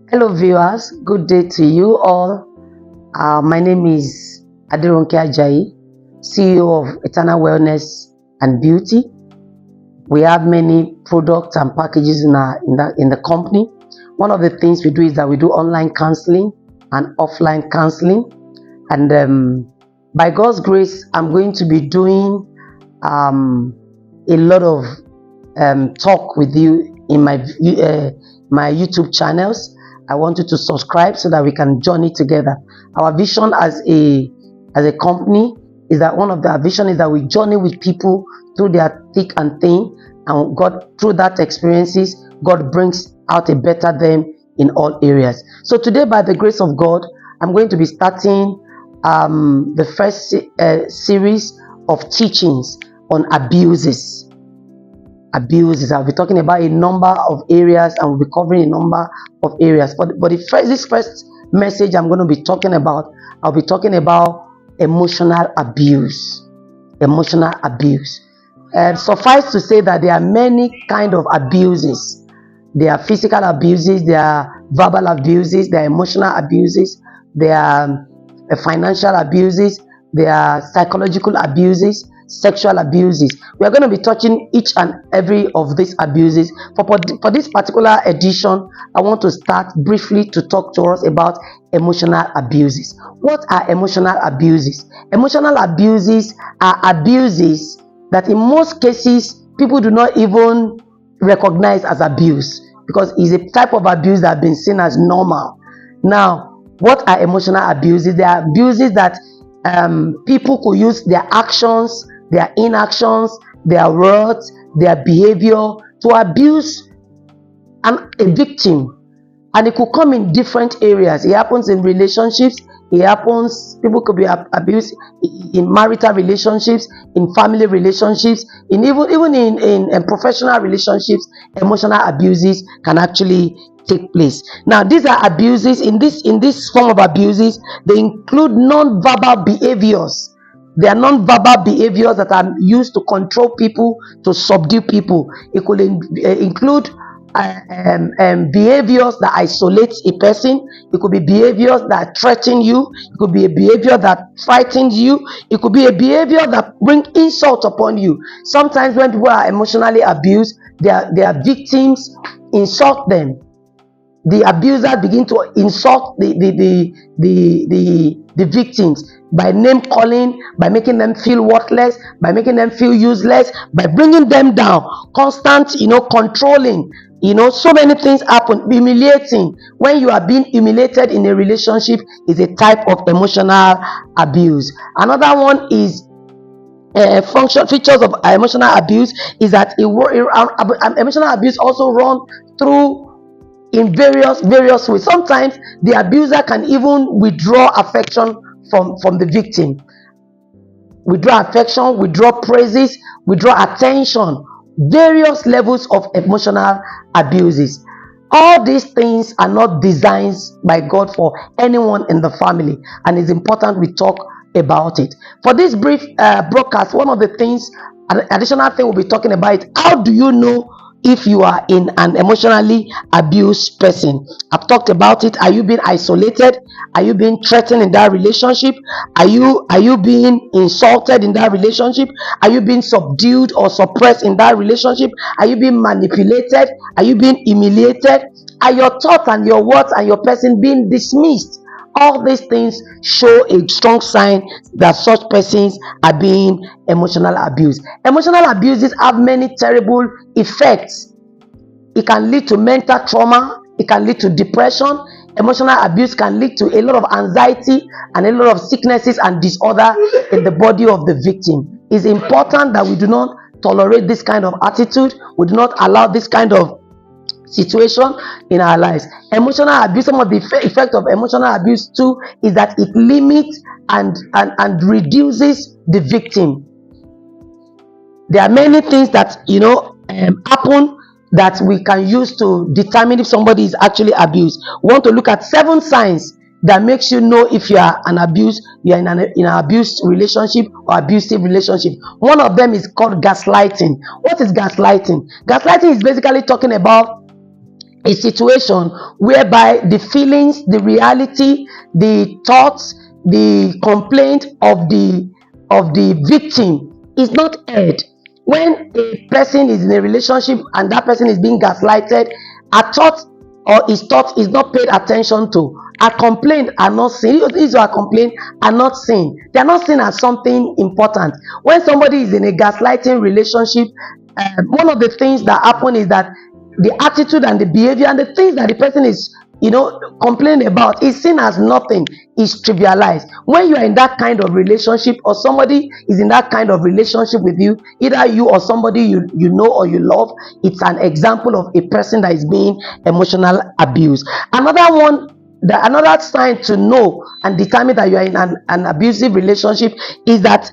Hello, viewers. Good day to you all. My name is Aderonke Ajayi, CEO of Eternal Wellness and Beauty. We have many products and packages in the company. One of the things we do is that we do online counseling and offline counseling. And by God's grace, I'm going to be doing a lot of talk with you in my YouTube channels. I want you to subscribe so that we can journey together. Our vision as a company is that one of the vision is that we journey with people through their thick and thin, and God, through that experiences, God brings out a better them in all areas. So today, by the grace of God, I'm going to be starting the first series of teachings on abuses. I'll be talking about a number of areas, and we'll be covering a number of areas. But this first message I'll be talking about emotional abuse. Emotional abuse. Suffice to say that there are many kind of abuses. There are physical abuses, there are verbal abuses, there are emotional abuses, there are financial abuses, there are psychological abuses, sexual abuses. We are going to be touching each and every of these abuses. For this particular edition, I want to start briefly to talk to us about emotional abuses. What are emotional abuses? Emotional abuses are abuses that in most cases people do not even recognize as abuse, because it's a type of abuse that has been seen as normal. Now, what are emotional abuses? They are abuses that people could use their actions, their inactions, their words, their behavior to abuse a victim. And it could come in different areas. It happens in relationships. People could be abused in marital relationships, in family relationships, even in professional relationships. Emotional abuses can actually take place. Now, these are abuses. In this form of abuses, they include non-verbal behaviors. They are non-verbal behaviors that are used to control people, to subdue people. It could include behaviors that isolate a person. It could be behaviors that threaten you. It could be a behavior that frightens you. It could be a behavior that bring insult upon you. Sometimes when people are emotionally abused, their victims insult them. The abuser begin to insult the victims by name calling, by making them feel worthless, by making them feel useless, by bringing them down, constant, controlling. So many things happen. Humiliating. When you are being humiliated in a relationship is a type of emotional abuse. Another one is features of emotional abuse is that emotional abuse also run through in various ways. Sometimes the abuser can even withdraw affection from the victim. Withdraw affection, withdraw praises, withdraw attention. Various levels of emotional abuses. All these things are not designs by God for anyone in the family, and it's important we talk about it. For this brief broadcast, one of the things, an additional thing we'll be talking about is how do you know if you are in an emotionally abused person. I've talked about it. Are you being isolated? Are you being threatened in that relationship? Are you being insulted in that relationship? Are you being subdued or suppressed in that relationship? Are you being manipulated? Are you being humiliated? Are your thoughts and your words and your person being dismissed? All these things show a strong sign that such persons are being emotional abused. Emotional abuses have many terrible effects. It can lead to mental trauma. It can lead to depression. Emotional abuse can lead to a lot of anxiety and a lot of sicknesses and disorder in the body of the victim. It's important that we do not tolerate this kind of attitude. We do not allow this kind of situation in our lives. Emotional abuse, some of the effect of emotional abuse too is that it limits and reduces the victim. There are many things that happen that we can use to determine if somebody is actually abused. We want to look at 7 signs that makes you know if you are in an abused relationship or abusive relationship. One of them is called gaslighting. What is gaslighting? Gaslighting is basically talking about a situation whereby the feelings, the reality, the thoughts, the complaint of the victim is not heard. When a person is in a relationship and that person is being gaslighted, a thought or his thought is not paid attention to. A complaint are not seen. These are complaint are not seen. They are not seen as something important. When somebody is in a gaslighting relationship, one of the things that happen is that the attitude and the behavior and the things that the person is complaining about is seen as nothing, is trivialized. When you are in that kind of relationship, or somebody is in that kind of relationship with you, either you or somebody you know or you love, it's an example of a person that is being emotional abused. Another sign to know and determine that you are in an abusive relationship is that,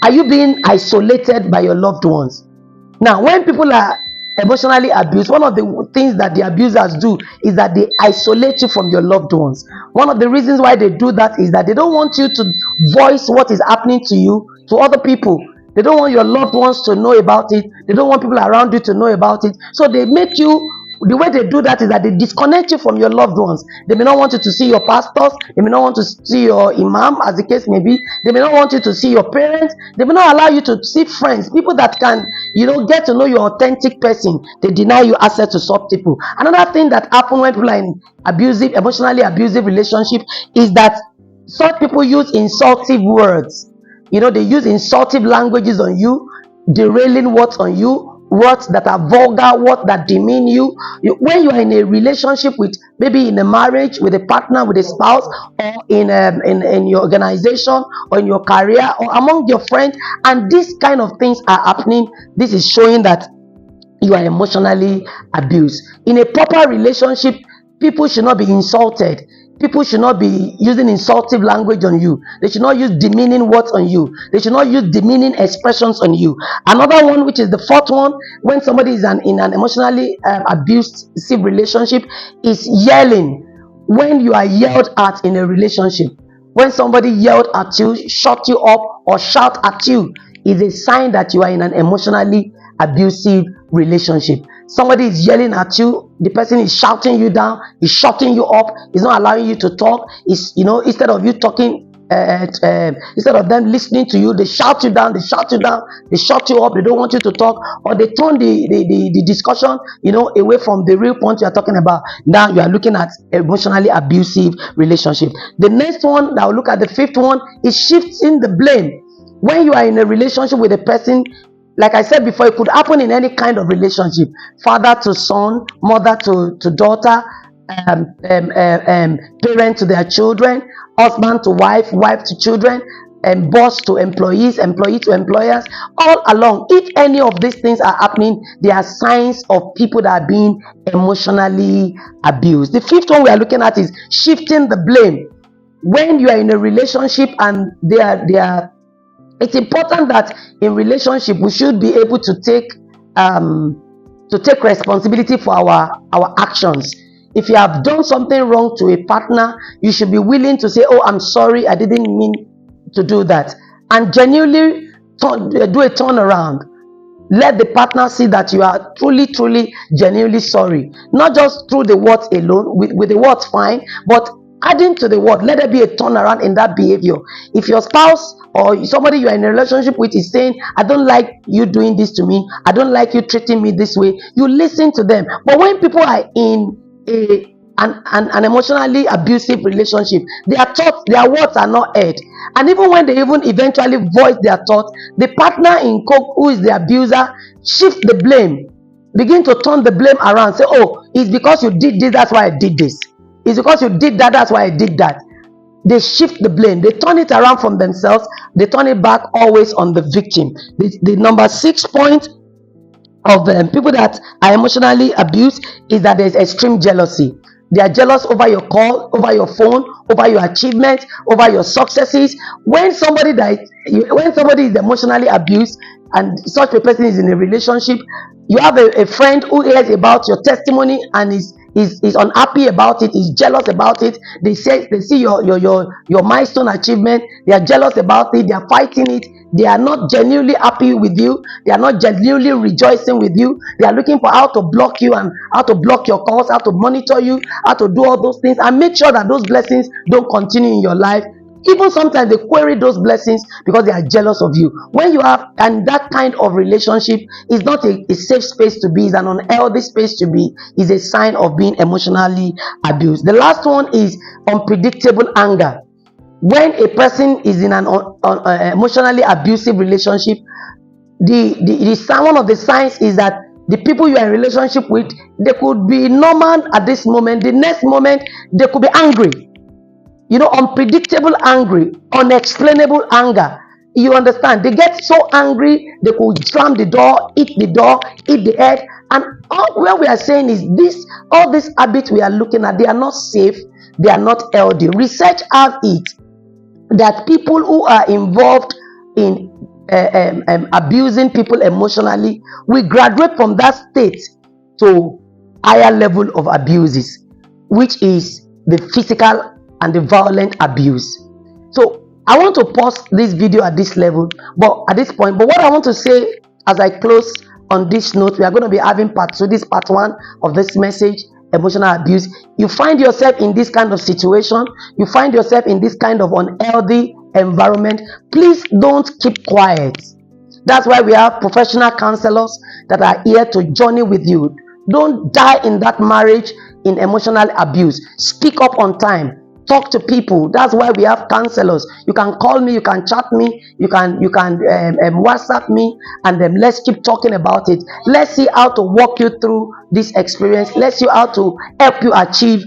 are you being isolated by your loved ones? Now, when people are emotionally abused, one of the things that the abusers do is that they isolate you from your loved ones. One of the reasons why they do that is that they don't want you to voice what is happening to you to other people. They don't want your loved ones to know about it. They don't want people around you to know about it. So they make you, the way they do that is that they disconnect you from your loved ones. They may not want you to see your pastors. They may not want to see your imam, as the case may be. They may not want you to see your parents. They may not allow you to see friends, people that can, get to know your authentic person. They deny you access to such people. Another thing that happens when people are in emotionally abusive relationship is that such people use insultive words. They use insultive languages on you, derailing words on you, words that are vulgar, words that demean you. When you are in a relationship with, maybe in a marriage with a partner, with a spouse, or in your organization, or in your career, or among your friends, and these kind of things are happening, this is showing that you are emotionally abused. In a proper relationship, people should not be insulted. People should not be using insultive language on you. They should not use demeaning words on you. They should not use demeaning expressions on you. Another one, which is the fourth one, when somebody is in an emotionally abusive relationship, is yelling. When you are yelled at in a relationship, when somebody yelled at you, shut you up, or shout at you, is a sign that you are in an emotionally abusive relationship. Somebody is yelling at you, the person is shouting you down, is shutting you up, is not allowing you to talk. Instead of you talking, instead of them listening to you, they shout you down, they shut you up, they don't want you to talk, or they turn the discussion away from the real point you are talking about. Now you are looking at emotionally abusive relationship. The next one that we'll look at, the fifth one, is shifting the blame. When you are in a relationship with a person, like I said before, it could happen in any kind of relationship: father to son, mother to daughter, parent to their children, husband to wife, wife to children, and boss to employees, employee to employers. All along, if any of these things are happening, they are signs of people that are being emotionally abused. The fifth one we are looking at is shifting the blame. When you are in a relationship and it's important that in relationship we should be able to take responsibility for our actions. If you have done something wrong to a partner, you should be willing to say, "Oh, I'm sorry, I didn't mean to do that," and genuinely do a turnaround. Let the partner see that you are truly, genuinely sorry. Not just through the words alone, with the words fine, but adding to the word, let there be a turnaround in that behavior. If your spouse or somebody you are in a relationship with is saying, "I don't like you doing this to me, I don't like you treating me this way," you listen to them. But when people are in an emotionally abusive relationship, their thoughts, their words are not heard. And even when they eventually voice their thoughts, the partner in coke, who is the abuser, shift the blame, begin to turn the blame around, say, "Oh, it's because you did this, that's why I did this. It's because you did that, that's why I did that." They shift the blame. They turn it around from themselves. They turn it back always on the victim. The number 6 point of people that are emotionally abused is that there's extreme jealousy. They are jealous over your call, over your phone, over your achievements, over your successes. When somebody is emotionally abused and such a person is in a relationship, you have a friend who hears about your testimony and is unhappy about it, is jealous about it. They see your milestone achievement, they are jealous about it, they are fighting it. They are not genuinely happy with you. They are not genuinely rejoicing with you. They are looking for how to block you and how to block your calls, how to monitor you, how to do all those things and make sure that those blessings don't continue in your life. Even sometimes they query those blessings because they are jealous of you. When you have, and that kind of relationship is not a safe space to be, it's an unhealthy space to be, is a sign of being emotionally abused. The last one is unpredictable anger. When a person is in an emotionally abusive relationship, one of the signs is that the people you are in relationship with, they could be normal at this moment, the next moment they could be angry. Unpredictable angry, unexplainable anger. You understand? They get so angry, they could slam the door, hit the head. And what we are saying is this: all these habits we are looking at, they are not safe, they are not healthy. Research has it that people who are involved in abusing people emotionally will graduate from that state to higher level of abuses, which is the physical and the violent abuse. So I want to pause this video at this level, but at this point, but what I want to say as I close on this note, we are going to be having part 2. This part 1 of this message, emotional abuse. You find yourself in this kind of situation, you find yourself in this kind of unhealthy environment, please don't keep quiet. That's why we have professional counselors that are here to journey with you. Don't die in that marriage in emotional abuse. Speak up on time. Talk to people. That's why we have counselors. You can call me, you can chat me, you can WhatsApp me, and let's keep talking about it. Let's see how to walk you through this experience. Let's see how to help you achieve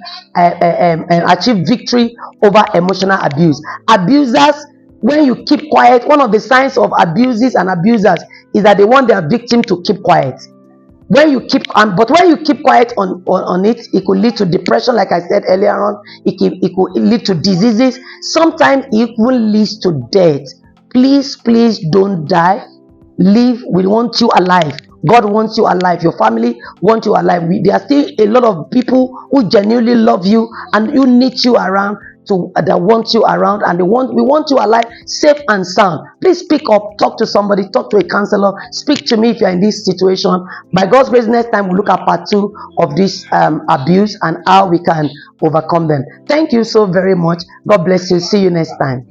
victory over emotional abuse. Abusers, when you keep quiet, one of the signs of abuses and abusers is that they want their victim to keep quiet. When you keep but when you keep quiet on it, it could lead to depression, like I said earlier on. It could lead to diseases. Sometimes it even leads to death. Please don't die. Live. We want you alive. God wants you alive. Your family wants you alive. There are still a lot of people who genuinely love you and who need you around, that want you around, and we want you alive, safe and sound. Please speak up, talk to somebody, talk to a counselor, speak to me if you're in this situation. By God's grace, next time we'll look at part 2 of this abuse and how we can overcome them. Thank you so very much. God bless you. See you next time.